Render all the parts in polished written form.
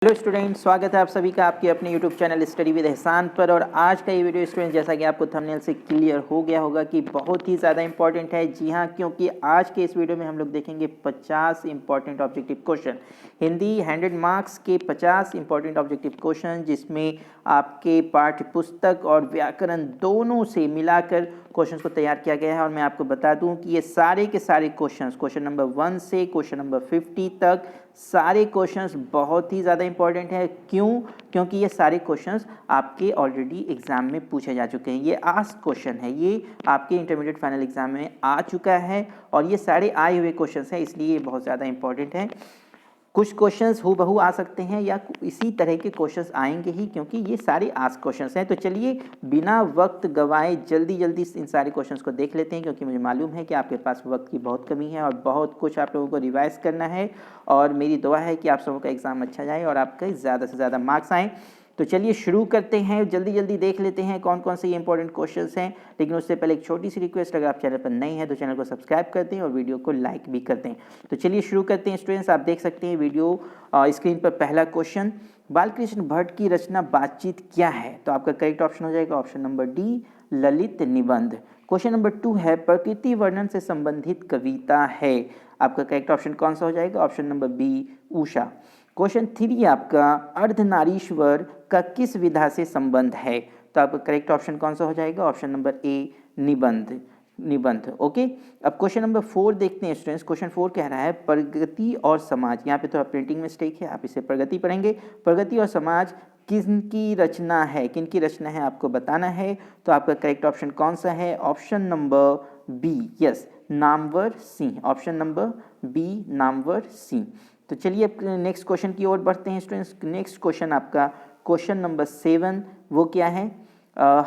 Hello student, स्वागत है आप सभी का आपके अपने यूट्यूब चैनल स्टडी विद एहसान पर। और आज का ये वीडियो स्टूडेंट, जैसा कि आपको थंबनेल से क्लियर हो गया होगा कि बहुत ही ज़्यादा इंपॉर्टेंट है। जी हाँ, क्योंकि आज के इस वीडियो में हम लोग देखेंगे 50 important objective question, Hindi 100 marks के 50 इंपॉर्टेंट ऑब्जेक्टिव क्वेश्चन, जिसमें आपके पाठ्य पुस्तक और व्याकरण दोनों से मिलाकर क्वेश्चंस को तैयार किया गया है। और मैं आपको बता दूं कि ये सारे के सारे क्वेश्चंस, क्वेश्चन नंबर 1 से क्वेश्चन नंबर 50 तक, सारे क्वेश्चंस बहुत ही ज़्यादा इंपॉर्टेंट है। क्यों? क्योंकि ये सारे क्वेश्चंस आपके ऑलरेडी एग्जाम में पूछे जा चुके हैं। ये आस्क्ड क्वेश्चन है, ये आपके इंटरमीडिएट फाइनल एग्जाम में आ चुका है और ये सारे आए हुए क्वेश्चंस हैं, इसलिए ये बहुत ज़्यादा इंपॉर्टेंट है। कुछ क्वेश्चंस हूबहू आ सकते हैं या इसी तरह के क्वेश्चंस आएंगे ही, क्योंकि ये सारे आस्क्ड क्वेश्चंस हैं। तो चलिए बिना वक्त गवाए जल्दी जल्दी इन सारे क्वेश्चंस को देख लेते हैं, क्योंकि मुझे मालूम है कि आपके पास वक्त की बहुत कमी है और बहुत कुछ आप लोगों को रिवाइज करना है। और मेरी दुआ है कि आप सबों का एग्ज़ाम अच्छा जाए और आपके ज़्यादा से ज़्यादा मार्क्स आएँ। तो चलिए शुरू करते हैं, जल्दी जल्दी देख लेते हैं कौन कौन से ये इंपॉर्टेंट क्वेश्चंस हैं। लेकिन उससे पहले एक छोटी सी रिक्वेस्ट, अगर आप चैनल पर नए हैं तो चैनल को सब्सक्राइब कर दें और वीडियो को लाइक भी कर दें। तो चलिए शुरू करते हैं स्टूडेंट्स। आप देख सकते हैं वीडियो स्क्रीन पर पहला क्वेश्चन, बालकृष्ण भट्ट की रचना बातचीत क्या है? तो आपका करेक्ट ऑप्शन हो जाएगा ऑप्शन नंबर डी, ललित निबंध। क्वेश्चन नंबर 2 है, प्रकृति वर्णन से संबंधित कविता है। आपका करेक्ट ऑप्शन कौन सा हो जाएगा? Option number B, Usha. Question 3 आपका, अर्धनारीश्वर का किस विधा से संबंध है? तो आपका करेक्ट ऑप्शन कौन सा हो जाएगा? ऑप्शन नंबर ए, निबंध। ओके, अब क्वेश्चन नंबर 4 देखते हैं स्टूडेंट्स। क्वेश्चन 4 कह रहा है, प्रगति और समाज, यहाँ पे थोड़ा प्रिंटिंग मिस्टेक है, आप इसे प्रगति पढ़ेंगे। प्रगति और समाज किनकी रचना है? किनकी रचना है आपको बताना है। तो आपका करेक्ट ऑप्शन कौन सा है? Option number B, yes, Namvar Singh. Option number B, Namvar Singh. तो चलिए अब नेक्स्ट क्वेश्चन की ओर बढ़ते हैं स्टूडेंट्स। नेक्स्ट क्वेश्चन आपका क्वेश्चन नंबर 7, वो क्या है?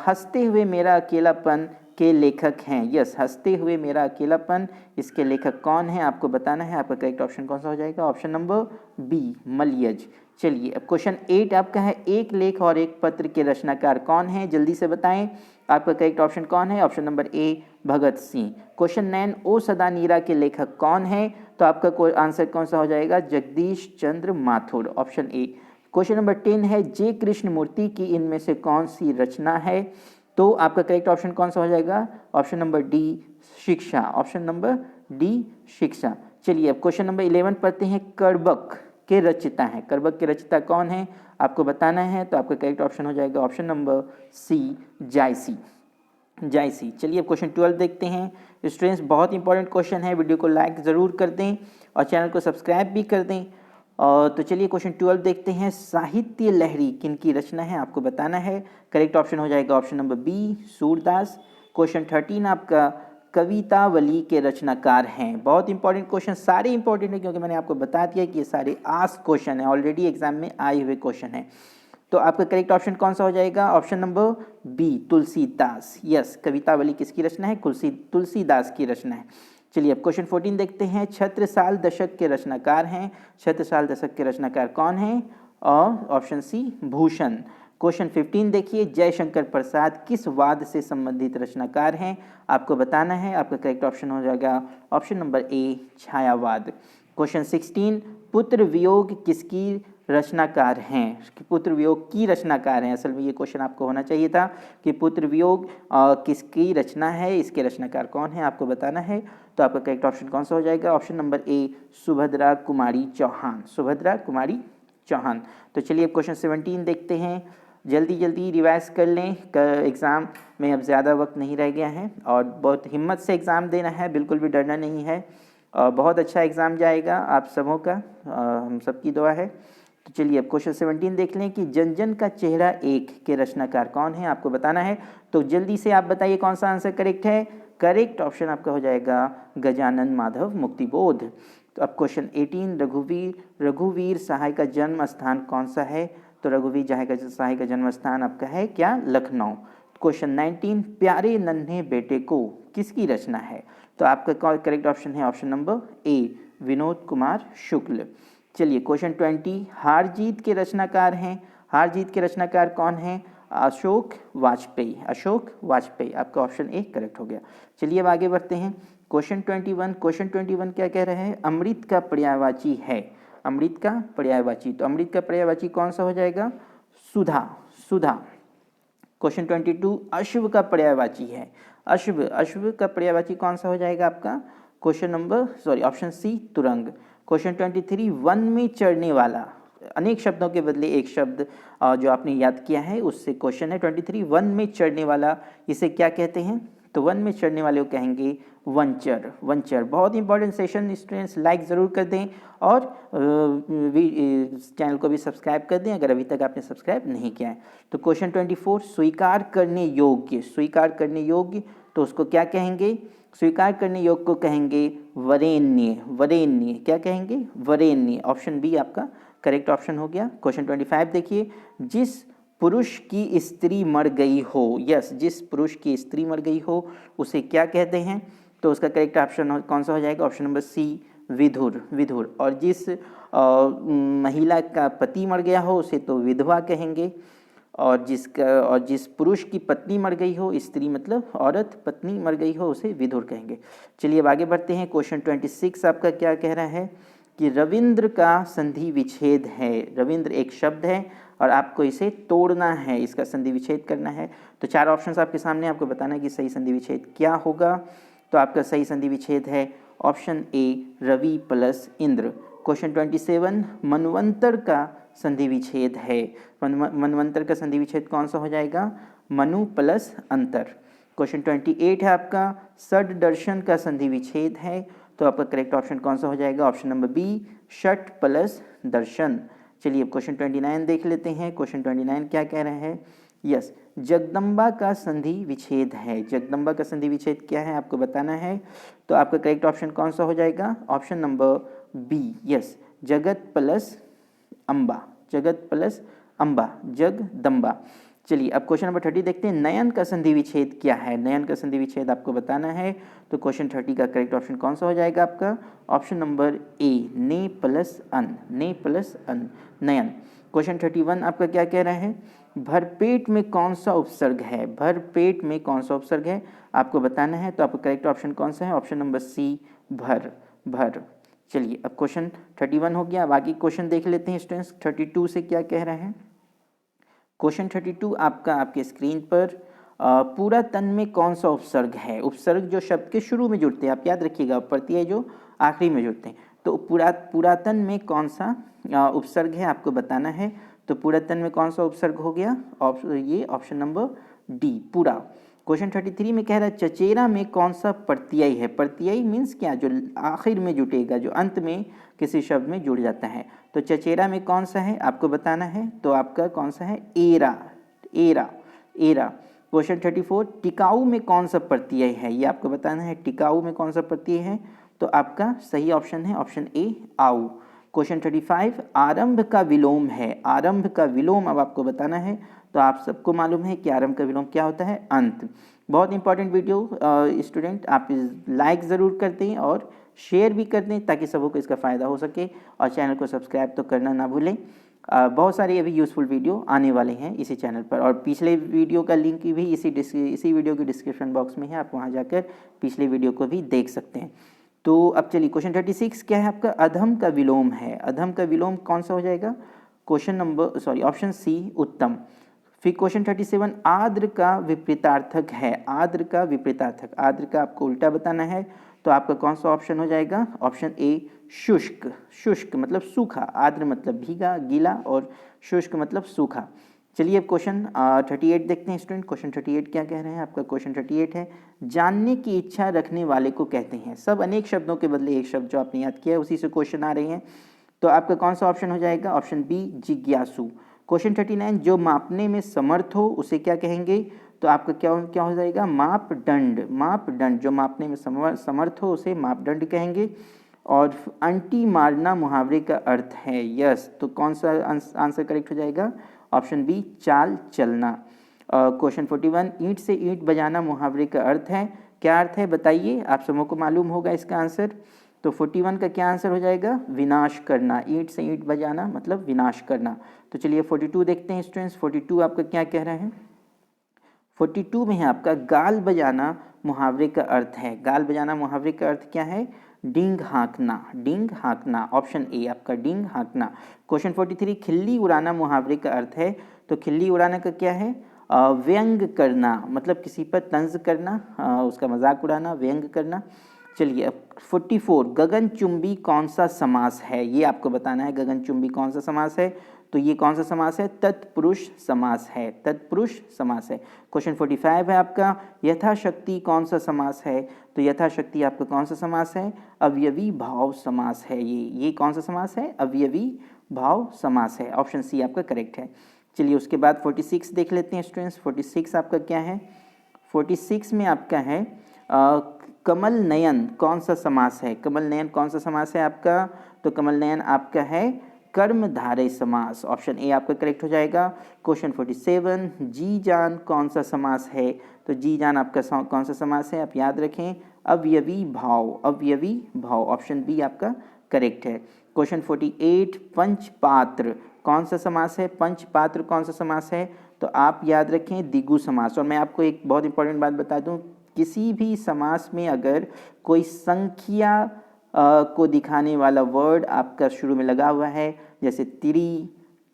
हंसते हुए मेरा अकेलापन के लेखक हैं। यस, हंसते हुए मेरा अकेलापन, इसके लेखक कौन है आपको बताना है। आपका करेक्ट ऑप्शन कौन सा हो जाएगा? Option number B, Malayaj. चलिए अब क्वेश्चन 8 आपका है, एक लेख और एक पत्र के रचनाकार कौन है? जल्दी से बताएं, आपका करेक्ट ऑप्शन कौन है? ऑप्शन नंबर ए, भगत सिंह। क्वेश्चन 9, ओ सदा नीरा के लेखक कौन है? तो आपका आंसर कौन सा हो जाएगा? Jagdish Chandra Mathur, option A. Question number 10 है, जे कृष्णमूर्ति की इनमें से कौन सी रचना है? तो आपका करेक्ट ऑप्शन कौन सा हो जाएगा? ऑप्शन नंबर डी, शिक्षा। ऑप्शन नंबर डी, शिक्षा। चलिए अब क्वेश्चन नंबर 11 पढ़ते हैं, कर्बक के रचयिता हैं। कर्बक के रचयिता कौन है आपको बताना है। तो आपका करेक्ट ऑप्शन हो जाएगा ऑप्शन नंबर सी, जायसी। चलिए अब क्वेश्चन 12 देखते हैं स्टूडेंट्स। बहुत इंपॉर्टेंट क्वेश्चन है, वीडियो को लाइक ज़रूर कर दें और चैनल को सब्सक्राइब भी कर दें। और तो चलिए क्वेश्चन 12 देखते हैं, साहित्य लहरी किनकी रचना है आपको बताना है। करेक्ट ऑप्शन हो जाएगा option number B, Surdas. Question 13 आपका, कवितावली के रचनाकार हैं। बहुत इंपॉर्टेंट क्वेश्चन, सारे इंपॉर्टेंट है क्योंकि मैंने आपको बता दिया कि ये सारे आस्क्ड क्वेश्चन है, ऑलरेडी एग्जाम में आए हुए क्वेश्चन है। तो आपका करेक्ट ऑप्शन कौन सा हो जाएगा? Option number B, Tulsidas. Yes, Kavitavali किसकी रचना है? तुलसीदास की रचना है। चलिए अब क्वेश्चन 14 देखते हैं, छत्रसाल दशक के रचनाकार हैं। छत्रसाल दशक के रचनाकार कौन है? और ऑप्शन सी, भूषण। क्वेश्चन 15 देखिए, जयशंकर प्रसाद किस वाद से संबंधित रचनाकार हैं आपको बताना है। आपका करेक्ट ऑप्शन हो जाएगा ऑप्शन नंबर ए, छायावाद। क्वेश्चन 16, पुत्र वियोग किसकी रचनाकार हैं? पुत्र वियोग की रचनाकार हैं। असल में ये क्वेश्चन आपको होना चाहिए था कि पुत्र वियोग किसकी रचना है, इसके रचनाकार कौन है आपको बताना है। तो आपका करेक्ट ऑप्शन कौन सा हो जाएगा? ऑप्शन नंबर ए, सुभद्रा कुमारी चौहान। सुभद्रा कुमारी चौहान। तो चलिए अब क्वेश्चन 17 देखते हैं, जल्दी जल्दी रिवाइज कर लें, एग्ज़ाम में अब ज़्यादा वक्त नहीं रह गया है और बहुत हिम्मत से एग्ज़ाम देना है, बिल्कुल भी डरना नहीं है। बहुत अच्छा एग्ज़ाम जाएगा आप सबों का, हम सबकी दुआ है। तो चलिए अब क्वेश्चन 17 देख लें कि जन जन का चेहरा एक के रचनाकार कौन है आपको बताना है। तो जल्दी से आप बताइए कौन सा आंसर करेक्ट है। करेक्ट ऑप्शन आपका हो जाएगा गजानन माधव मुक्तिबोध। तो अब क्वेश्चन 18, रघुवीर सहाय का जन्म स्थान कौन सा है? तो रघुवीर सहाय का जन्म स्थान आपका है क्या? लखनऊ। क्वेश्चन 19, प्यारे नन्हे बेटे को किसकी रचना है? तो आपका करेक्ट ऑप्शन है option number A, Vinod Kumar Shukla. चलिए क्वेश्चन 20, हार जीत के रचनाकार हैं। हार जीत के रचनाकार कौन है? अशोक वाजपेयी। अशोक वाजपेयी, आपका ऑप्शन ए करेक्ट हो गया। चलिए अब आगे बढ़ते हैं। क्वेश्चन 21 क्या कह रहे हैं? अमृत का पर्यायवाची है। अमृत का पर्यायवाची, तो अमृत का पर्यायवाची कौन सा हो जाएगा? सुधा, सुधा। क्वेश्चन 22 अश्व का पर्यायवाची है, अश्व, अश्व का पर्यायवाची कौन सा हो जाएगा आपका? क्वेश्चन नंबर ऑप्शन सी तुरंग। क्वेश्चन 23 वन में चढ़ने वाला, अनेक शब्दों के बदले एक शब्द जो आपने याद किया है उससे क्वेश्चन है 23 वन में चढ़ने वाला, इसे क्या कहते हैं? तो वन में चढ़ने वाले को कहेंगे वंचर, वंचर। बहुत इंपॉर्टेंट सेशन स्टूडेंट्स, लाइक ज़रूर कर दें और चैनल को भी सब्सक्राइब कर दें अगर अभी तक आपने सब्सक्राइब नहीं किया है। तो क्वेश्चन 24 स्वीकार करने योग्य, स्वीकार करने योग्य, तो उसको क्या कहेंगे? स्वीकार करने योग्य को कहेंगे वरेण्य, वरेण्य। क्या कहेंगे? वरेण्य। ऑप्शन बी आपका करेक्ट ऑप्शन हो गया। क्वेश्चन 25 देखिए, जिस पुरुष की स्त्री मर गई हो, यस, जिस पुरुष की स्त्री मर गई हो उसे क्या कहते हैं? तो उसका करेक्ट ऑप्शन कौन सा हो जाएगा? ऑप्शन नंबर सी विधुर, विधुर। और जिस महिला का पति मर गया हो उसे तो विधवा कहेंगे, और जिस पुरुष की पत्नी मर गई हो, स्त्री मतलब औरत, पत्नी मर गई हो उसे विधुर कहेंगे। चलिए अब आगे बढ़ते हैं। क्वेश्चन 26 आपका क्या कह रहा है कि रविंद्र का संधि विच्छेद है। रविंद्र एक शब्द है और आपको इसे तोड़ना है, इसका संधि विच्छेद करना है। तो चार ऑप्शंस आपके सामने, आपको बताना है कि सही संधि विच्छेद क्या होगा। तो आपका सही संधि विच्छेद है ऑप्शन ए रवि प्लस इंद्र। क्वेश्चन 27 मनवंतर का संधि विच्छेद है। मनवंतर का संधि विच्छेद कौन सा हो जाएगा? मनु प्लस अंतर। क्वेश्चन 28 है आपका षड दर्शन का संधि विच्छेद है, तो आपका करेक्ट ऑप्शन कौन सा हो जाएगा? ऑप्शन नंबर बी षट प्लस दर्शन। चलिए अब क्वेश्चन 29 देख लेते हैं। क्वेश्चन 29 क्या कह रहे हैं? यस, जगदम्बा का संधि विच्छेद है। जगदम्बा का संधि विच्छेद क्या है आपको बताना है। तो आपका करेक्ट ऑप्शन कौन सा हो जाएगा? ऑप्शन नंबर बी, यस, जगत प्लस अम्बा, जगत प्लस अम्बा, जगदम्बा। चलिए अब क्वेश्चन नंबर 30 देखते हैं, नयन का संधि विच्छेद क्या है? नयन का संधि विच्छेद आपको बताना है। तो क्वेश्चन 30 का करेक्ट ऑप्शन कौन सा हो जाएगा आपका? ऑप्शन नंबर ए ने प्लस अन, ने प्लस अन, नयन। क्वेश्चन 31 आपका क्या कह रहा है? भरपेट में कौन सा उपसर्ग है? भरपेट में कौन सा उपसर्ग है आपको बताना है। तो आपका करेक्ट ऑप्शन कौन सा है? ऑप्शन नंबर सी भर, भर। चलिए अब क्वेश्चन 31 हो गया। बाकी क्वेश्चन देख लेते हैं स्टूडेंट्स, 32 से क्या कह रहे हैं। क्वेश्चन 32 आपका आपके स्क्रीन पर पूरा तन में कौन सा उपसर्ग है? उपसर्ग जो शब्द के शुरू में जुड़ते हैं, आप याद रखिएगा, प्रत्यय जो आखिरी में जुड़ते हैं। तो पुरातन में कौन सा उपसर्ग है आपको बताना है। तो पुरातन में कौन सा उपसर्ग हो गया? ये ऑप्शन नंबर डी पूरा। क्वेश्चन 33 में कह रहा है चचेरा में कौन सा प्रत्यय है? प्रत्यय मीन्स क्या? जो आखिर में जुटेगा, जो अंत में किसी शब्द में जुड़ जाता है। तो चचेरा में कौन सा है आपको बताना है। तो आपका कौन सा है? Era, era, era. क्वेश्चन 34 टिकाऊ में कौन सा प्रत्यय है? ये आपको बताना है, टिकाऊ में कौन सा प्रत्यय है। तो आपका सही ऑप्शन है ऑप्शन ए आऊ। क्वेश्चन 35 आरंभ का विलोम है। आरंभ का विलोम अब आपको बताना है। तो आप सबको मालूम है कि आरंभ का विलोम क्या होता है? अंत। बहुत इंपॉर्टेंट वीडियो स्टूडेंट, आप लाइक ज़रूर कर दें और शेयर भी कर दें ताकि सबको इसका फ़ायदा हो सके, और चैनल को सब्सक्राइब तो करना ना भूलें। बहुत सारे अभी यूज़फुल वीडियो आने वाले हैं इसी चैनल पर, और पिछले वीडियो का लिंक भी इसी वीडियो के डिस्क्रिप्शन बॉक्स में है, आप वहाँ जाकर पिछले वीडियो को भी देख सकते हैं। तो अब चलिए क्वेश्चन 36 क्या है आपका? अधम का विलोम है। अधम का विलोम कौन सा हो जाएगा? ऑप्शन सी उत्तम। फिर क्वेश्चन 37 आर्द्र का विपरीतार्थक है। आर्द्र का विपरीतार्थक, आर्द्र का आपको उल्टा बताना है। तो आपका कौन सा ऑप्शन हो जाएगा? ऑप्शन ए शुष्क। शुष्क मतलब सूखा, आर्द्र मतलब भीगा, गीला, और शुष्क मतलब सूखा। चलिए अब क्वेश्चन 38 देखते हैं स्टूडेंट। क्वेश्चन 38 क्या कह रहे हैं आपका? क्वेश्चन 38 है जानने की इच्छा रखने वाले को कहते हैं। सब अनेक शब्दों के बदले एक शब्द जो आपने याद किया है उसी से क्वेश्चन आ रहे हैं। तो आपका कौन सा ऑप्शन हो जाएगा? ऑप्शन बी जिज्ञासु। क्वेश्चन 39 जो मापने में समर्थ हो उसे क्या कहेंगे? तो आपका क्या हो जाएगा? मापदंड। मापदंड, जो मापने में समर्थ हो उसे मापदंड कहेंगे। और अंटी मारना मुहावरे का अर्थ है। यस, तो कौन सा आंसर करेक्ट हो जाएगा? ऑप्शन बी चाल चलना। क्वेश्चन 41 ईंट से ईंट बजाना मुहावरे का अर्थ है। क्या अर्थ है बताइए, आप सबको मालूम होगा इसका आंसर। तो 41 का क्या आंसर हो जाएगा? विनाश करना। ईंट से ईंट बजाना मतलब विनाश करना। तो चलिए 42 देखते हैं स्टूडेंट्स। 42 आपका क्या कह रहे हैं? 42 में है आपका गाल बजाना मुहावरे का अर्थ है। गाल बजाना मुहावरे का अर्थ क्या है? डींग हाँकना, डींग हाँकना, ऑप्शन ए आपका डींग हाँकना। क्वेश्चन 43, खिल्ली उड़ाना मुहावरे का अर्थ है, तो खिल्ली उड़ाना का क्या है? व्यंग करना, मतलब किसी पर तंज करना, उसका मजाक उड़ाना, व्यंग करना। चलिए अब 44, गगनचुंबी कौन सा समास है, ये आपको बताना है। गगनचुंबी कौन सा समास है? तो ये कौन सा समास है? तत्पुरुष समास है, तत्पुरुष समास है। क्वेश्चन 45 है आपका, यथाशक्ति कौन सा समास है? तो यथाशक्ति आपका कौन सा समास है? अवयवी भाव समास है। ये कौन सा समास है? अवयवी भाव समास है। ऑप्शन सी आपका करेक्ट है। चलिए उसके बाद 46 देख लेते हैं स्टूडेंट्स। 46 आपका क्या है? 46 में आपका है कमल नयन कौन सा समास है? कमल नयन कौन सा समास है आपका? तो कमल नयन आपका है कर्मधारय समास। ऑप्शन ए आपका करेक्ट हो जाएगा। क्वेश्चन 47, जी जान कौन सा समास है? तो जी जान आपका कौन सा समास है? आप याद रखें, अवयवी भाव, अवयवी भाव। ऑप्शन बी आपका करेक्ट है। क्वेश्चन 48, पंचपात्र कौन सा समास है? पंचपात्र कौन सा समास है? तो आप याद रखें द्विगु समास। और मैं आपको एक बहुत इंपॉर्टेंट बात बता दूं, किसी भी समास में अगर कोई संख्या को दिखाने वाला वर्ड आपका शुरू में लगा हुआ है, जैसे त्रि,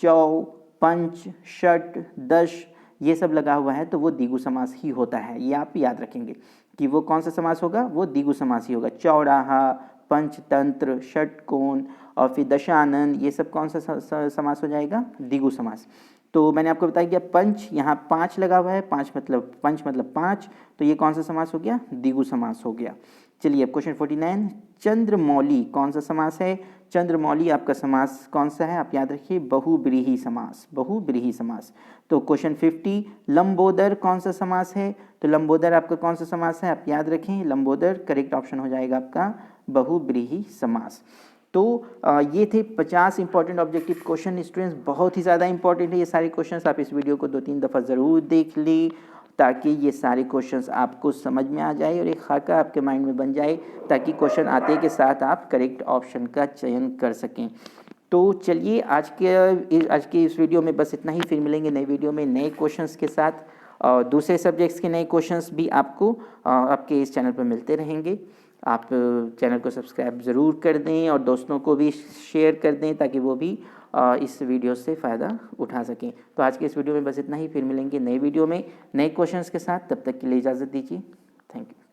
चौ, पंच, षट, दश, ये सब लगा हुआ है, तो वो द्विगु समास ही होता है। ये आप याद रखेंगे कि वो कौन सा समास होगा? वो द्विगु समास ही होगा। चौराहा, पंचतंत्र, षटकोण और फिर दशानन, ये सब कौन सा समास हो जाएगा? द्विगु समास। तो मैंने आपको बताया कि पंच, यहाँ 5 लगा हुआ है, पंच मतलब 5, तो ये कौन सा समास हो गया? द्विगु समास हो गया। चलिए अब क्वेश्चन 49, चंद्रमौली कौन सा समास है? चंद्रमौली आपका समास कौन सा है? आप याद रखिए, बहुब्रीहि समास, बहुब्रीहि समास। तो क्वेश्चन 50, लंबोदर कौन सा समास है? तो लंबोदर आपका कौन सा समास है? आप याद रखें, लंबोदर करेक्ट ऑप्शन हो जाएगा आपका बहुब्रीहि समास। तो ये थे 50 इंपॉर्टेंट ऑब्जेक्टिव क्वेश्चन स्टूडेंट्स। बहुत ही ज़्यादा इंपॉर्टेंट है ये सारे क्वेश्चंस। आप इस वीडियो को 2-3 दफ़ा ज़रूर देख लें ताकि ये सारे क्वेश्चंस आपको समझ में आ जाए और एक खाका आपके माइंड में बन जाए, ताकि क्वेश्चन आते के साथ आप करेक्ट ऑप्शन का चयन कर सकें। तो चलिए आज के इस वीडियो में बस इतना ही। फिर मिलेंगे नए वीडियो में नए क्वेश्चंस के साथ, और दूसरे सब्जेक्ट्स के नए क्वेश्चंस भी आपको आपके इस चैनल पर मिलते रहेंगे। आप चैनल को सब्सक्राइब ज़रूर कर दें और दोस्तों को भी शेयर कर दें ताकि वो भी इस वीडियो से फ़ायदा उठा सकें। तो आज के इस वीडियो में बस इतना ही। फिर मिलेंगे नए वीडियो में नए क्वेश्चंस के साथ। तब तक के लिए इजाज़त दीजिए। Thank you.